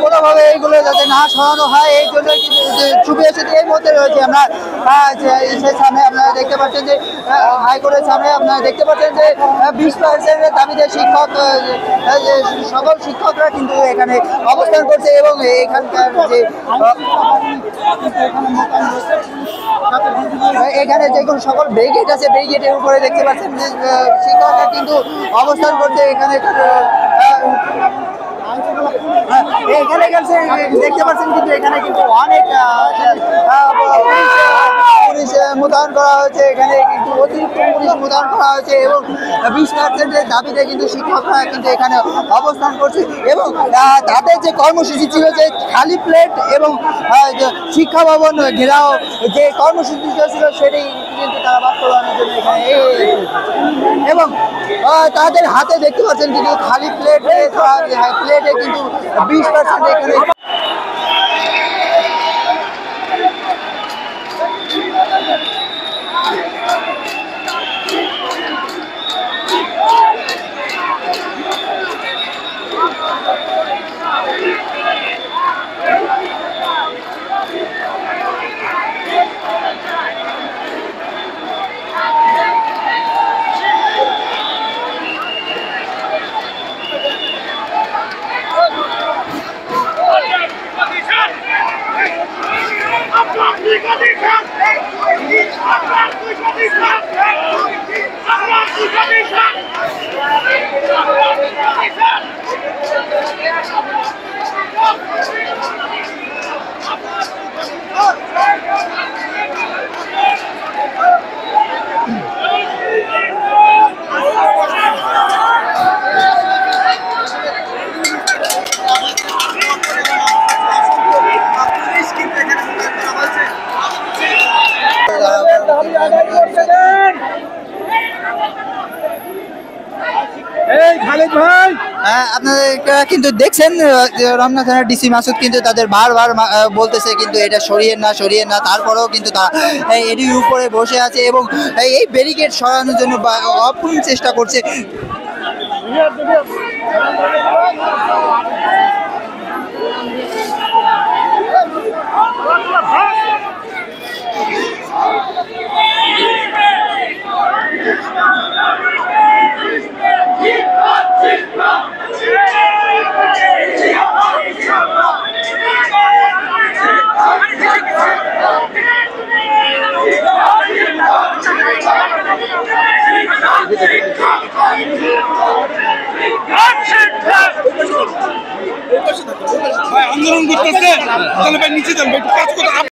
কোনোভাবে এইগুলো যাতে না সরানো হয় এই জন্য কিন্তু ছবি এসেছে এর মধ্যে রয়েছে আমরা সেই সামনে আপনারা দেখতে পাচ্ছেন যে হাইকোর্টের সামনে আপনারা দেখতে পাচ্ছেন যে 20% দাবিতে শিক্ষক সকল শিক্ষকরা কিন্তু এখানে অবস্থান করছে এবং এখানকার যে এখানে যে সকল ব্যারিকেড আছে ব্যারিকেডের উপরে দেখতে পাচ্ছেন যে শিক্ষকরা কিন্তু অবস্থান করছে এখানে এখানে দেখতে পাচ্ছেন কিন্তু এখানে কিন্তু অনেক পুলিশ মোতায়েন করা হয়েছে এখানে কিন্তু অতিরিক্ত পুলিশ মোতায়েন করা হয়েছে এবং 20%-এর দাবিতে কিন্তু শিক্ষকরা কিন্তু এখানে অবস্থান করছে এবং তাদের যে কর্মসূচি ছিল যে খালি প্লেট এবং শিক্ষা ভবন ঘেরাও যে কর্মসূচি ছিল সেটাই কিন্তু তারা বাস্তবায়নের জন্য এখানে এবং তাদের হাতে দেখতে পাচ্ছেন কিন্তু খালি প্লেটে কিন্তু 20% এখানে আপনারা কিন্তু দেখছেন রমনা থানার ডিসি মাসুদ কিন্তু তাদের বারবার বলতেছে কিন্তু এটা সরিয়ে না তারপরেও কিন্তু তারা এটির উপরে বসে আছে এবং এই ব্যারিকেড সরানোর জন্য অপ্রাণ চেষ্টা করছে। আন্দোলন করতেছে তাহলে ভাই নিচে যান ভাই কাজ করতে